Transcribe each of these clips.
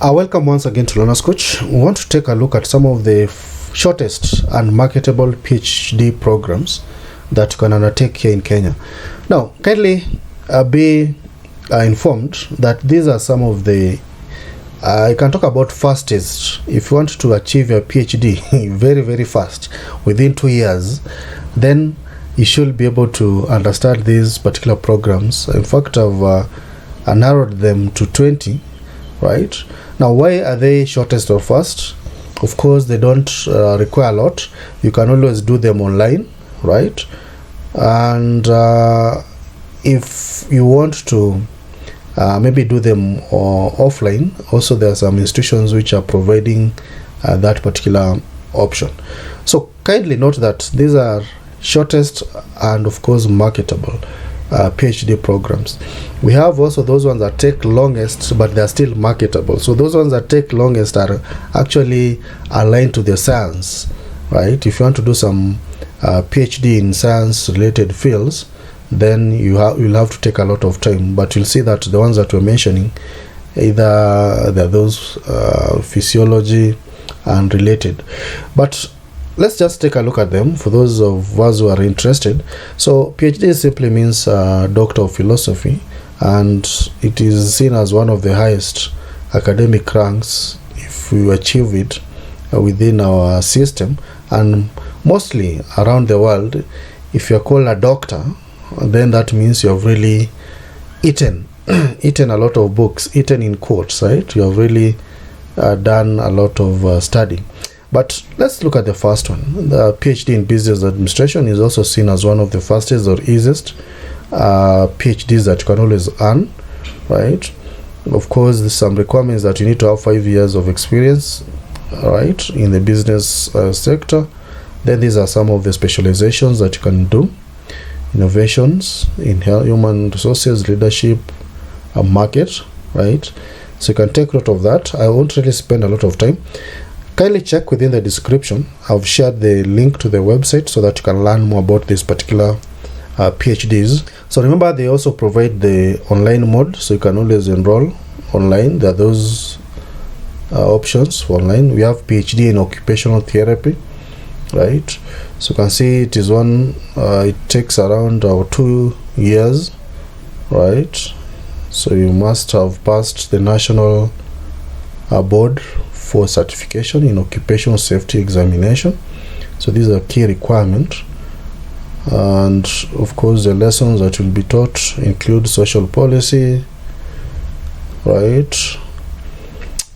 Welcome once again to Learner's Coach. We want to take a look at some of the shortest and marketable PhD programs that you can undertake here in Kenya. Now, kindly be informed that these are some of the I can talk about fastest. If you want to achieve your PhD very fast within 2 years, then you should be able to understand these particular programs. In fact, I've narrowed them to 20, right? Now, why are they shortest or fast? Of course, they don't require a lot. You can always do them online, right? And if you want to maybe do them offline, also there are some institutions which are providing that particular option. So kindly note that these are shortest and of course marketable PhD programs. We have also those ones that take longest, but they are still marketable. So those ones that take longest are actually aligned to the science, right? If you want to do some PhD in science related fields, then you'll have to take a lot of time. But you'll see that the ones that we're mentioning, either they're those physiology and related. But let's just take a look at them for those of us who are interested. So PhD simply means Doctor of Philosophy, and it is seen as one of the highest academic ranks if you achieve it within our system. And mostly around the world, if you're called a doctor, then that means you've really eaten a lot of books, eaten in quotes, right? You have really done a lot of study. But let's look at the first one. The PhD in Business Administration is also seen as one of the fastest or easiest PhDs that you can always earn, right? Of course, there's some requirements that you need to have 5 years of experience, right, in the business sector. Then these are some of the specializations that you can do. Innovations in human resources, leadership, market, right? So you can take note of that. I won't really spend a lot of time. Kindly check within the description. I've shared the link to the website so that you can learn more about these particular PhDs. So remember, they also provide the online mode, so you can always enroll online. There are those options for online. We have PhD in occupational therapy, right? So you can see it is one, it takes around 2 years, right? So you must have passed the national board for certification in occupational safety examination. So these are key requirements. And of course, the lessons that will be taught include social policy, right,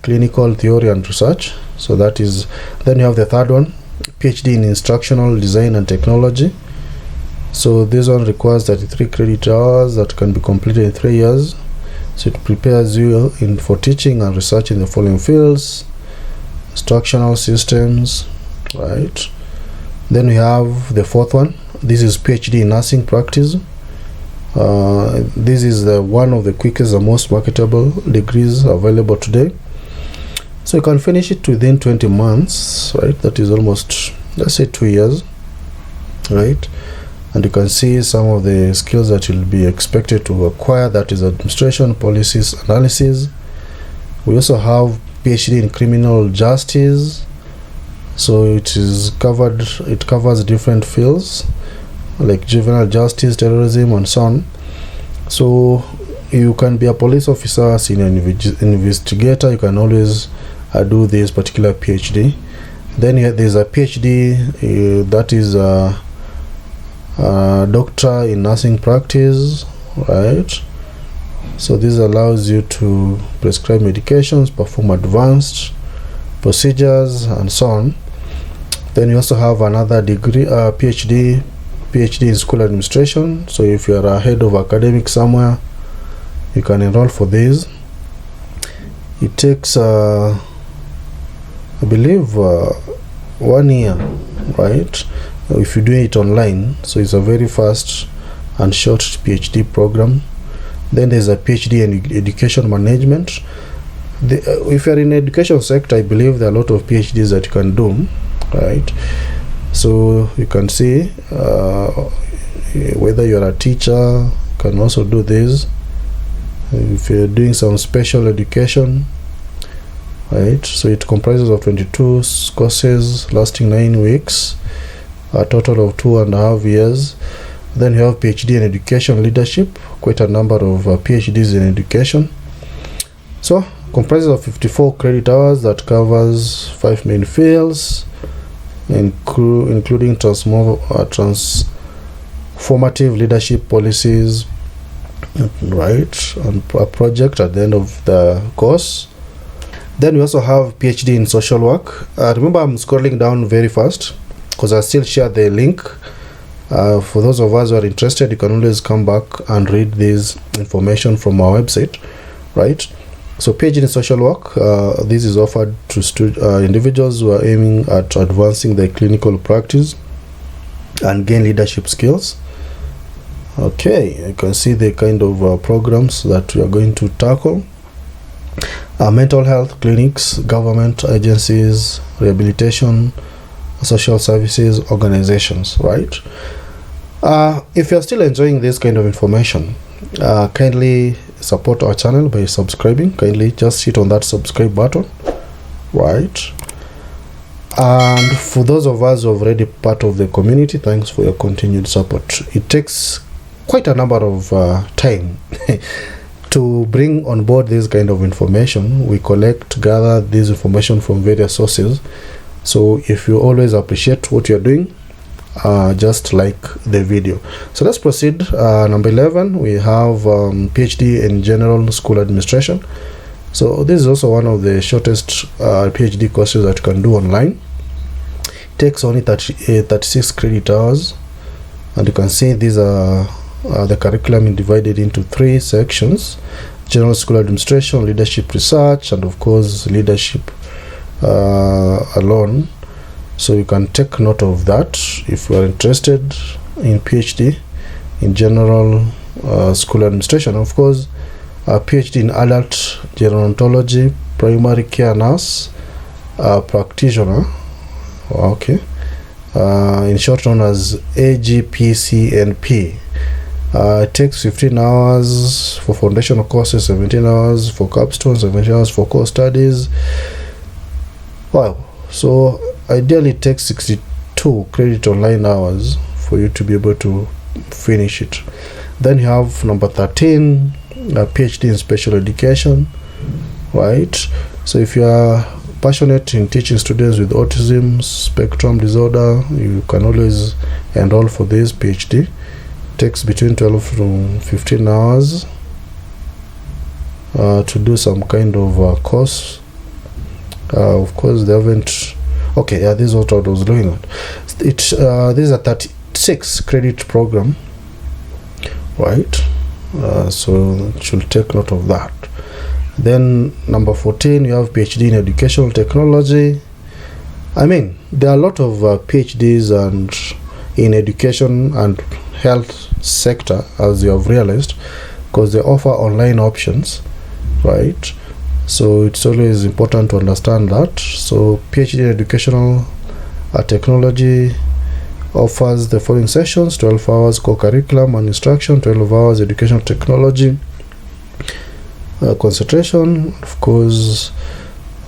clinical theory and research. So that is, then you have the third one, PhD in instructional design and technology. So this one requires 33 credit hours that can be completed in 3 years. So it prepares you for teaching and research in the following fields: instructional systems, right? Then we have the fourth one. This is PhD in nursing practice. This is one of the quickest and most marketable degrees available today. So you can finish it within 20 months, right? That is almost, let's say, 2 years, right? And you can see some of the skills that you'll be expected to acquire. That is administration, policies, analysis. We also have PhD in criminal justice. So it covers different fields like juvenile justice, terrorism, and so on. So you can be a police officer, senior investigator. You can always do this particular PhD. Then there's a PhD that is a doctor in nursing practice, right? So this allows you to prescribe medications, perform advanced procedures, and so on. Then you also have another degree, PhD in school administration. So if you are a head of academic somewhere, you can enroll for this. It takes, I believe, 1 year, right? If you do it online. So it's a very fast and short PhD program. Then there's a PhD in education management. If you're in the education sector, I believe there are a lot of PhDs that you can do, right? So you can see whether you're a teacher, you can also do this. If you're doing some special education, right? So it comprises of 22 courses lasting 9 weeks, a total of 2.5 years. Then you have PhD in education leadership, quite a number of PhDs in education. So comprises of 54 credit hours that covers 5 main fields, including transformative leadership policies, right, and a project at the end of the course. Then we also have PhD in social work. Remember, I'm scrolling down very fast because I still share the link. For those of us who are interested, you can always come back and read this information from our website, right? So PhD in social work, this is offered to individuals who are aiming at advancing their clinical practice and gain leadership skills. Okay, you can see the kind of programs that we are going to tackle. Mental health clinics, government agencies, rehabilitation, social services organizations, right? If you're still enjoying this kind of information, kindly support our channel by subscribing. Kindly just hit on that subscribe button, right? And for those of us who are already part of the community, thanks for your continued support. It takes quite a number of time to bring on board this kind of information. We gather this information from various sources. So if you always appreciate what you're doing, just like the video. So let's proceed. Number 11, we have PhD in general school administration. So this is also one of the shortest PhD courses that you can do online. It takes only 36 credit hours, and you can see these are the curriculum is divided into 3 sections: general school administration, leadership research, and of course leadership alone. So you can take note of that if you are interested in PhD in general school administration. Of course, a PhD in adult gerontology, primary care nurse practitioner, okay, in short known as AGPCNP. It takes 15 hours for foundational courses, 17 hours for capstone, 17 hours for core studies. Wow. So ideally it takes 62 credit online hours for you to be able to finish it. Then you have number 13, a PhD in special education, right? So if you are passionate in teaching students with autism spectrum disorder, you can always enroll for this PhD. It takes between 12 to 15 hours to do some kind of course. Of course, they haven't. Okay, yeah, this is what I was looking at. This is a 36 credit program, right? So you should take note of that. Then number 14, you have PhD in educational technology. I mean, there are a lot of PhDs and in education and health sector, as you have realized, because they offer online options, right? So it's always important to understand that. So PhD in educational technology offers the following sessions: 12 hours core curriculum and instruction, 12 hours educational technology concentration, of course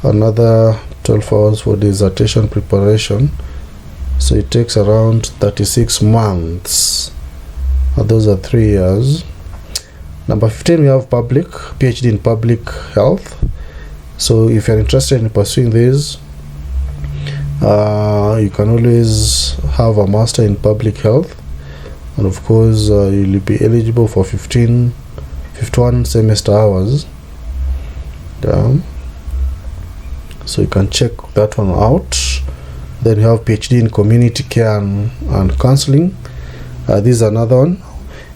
another 12 hours for dissertation preparation. So it takes around 36 months. Those are 3 years. Number 15, we have PhD in public health. So if you're interested in pursuing this, you can always have a master in public health, and of course you'll be eligible for 51 semester hours. So you can check that one out. Then you have PhD in community care and counseling. This is another one.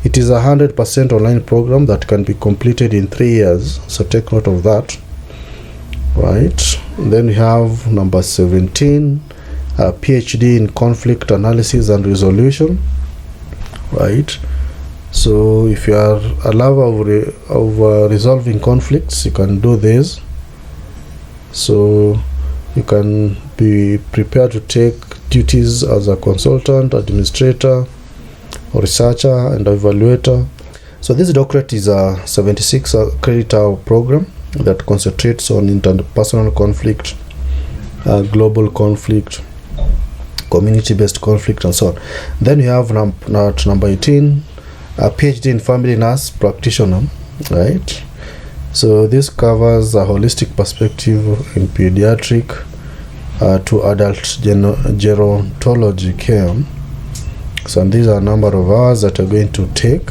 It is 100% online program that can be completed in 3 years, so take note of that, right? Then we have number 17, PhD in conflict analysis and resolution, right? So if you are a lover of resolving conflicts, you can do this. So you can be prepared to take duties as a consultant, administrator, or researcher and evaluator. So this doctorate is a 76 credit hour program, that concentrates on interpersonal conflict, global conflict, community-based conflict, and so on. Then you have number 18, a PhD in family nurse practitioner, right? So this covers a holistic perspective in pediatric to adult gerontology care. So these are a number of hours that are going to take.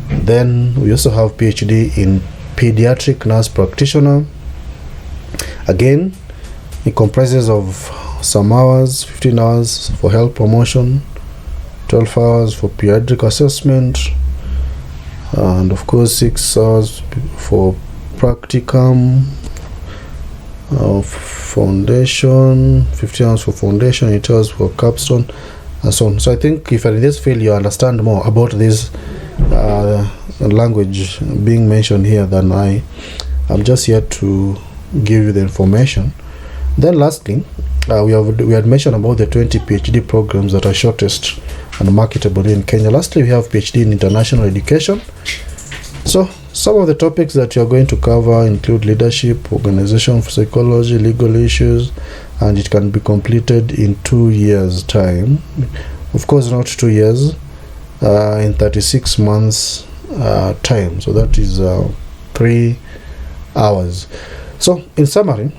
Then we also have PhD in pediatric nurse practitioner. Again, it comprises of some hours, 15 hours for health promotion, 12 hours for pediatric assessment, and of course 6 hours for practicum, foundation, 15 hours for foundation, 8 hours for capstone, and so on. So I think if you're in this field, you understand more about this language being mentioned here than I. I'm just here to give you the information. Then lastly, we had mentioned about the 20 PhD programs that are shortest and marketable in Kenya. Lastly, we have PhD in international education. So some of the topics that you're going to cover include leadership, organization, psychology, legal issues, and it can be completed in 2 years time. Of course, not 2 years, in 36 months time. So that is 3 hours. So in summary,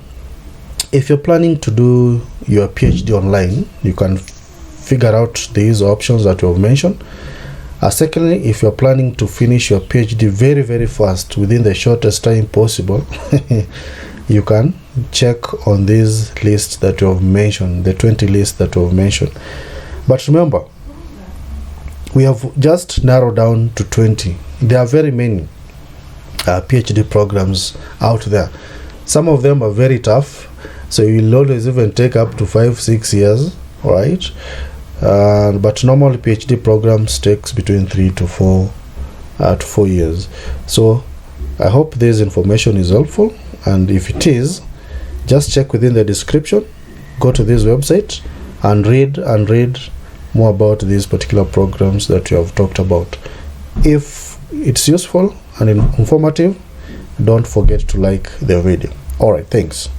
if you're planning to do your PhD online, you can figure out these options that you have mentioned. Secondly, if you're planning to finish your PhD very, very fast within the shortest time possible, you can check on these lists that you have mentioned, the 20 lists that you have mentioned. But remember, we have just narrowed down to 20. There are very many PhD programs out there. Some of them are very tough, so you will always even take up to 5-6 years, right? But normal PhD programs takes between 3 to 4 years. So I hope this information is helpful, and if it is, just check within the description, go to this website and read more about these particular programs that you have talked about. If it's useful and informative, don't forget to like the video. All right, thanks.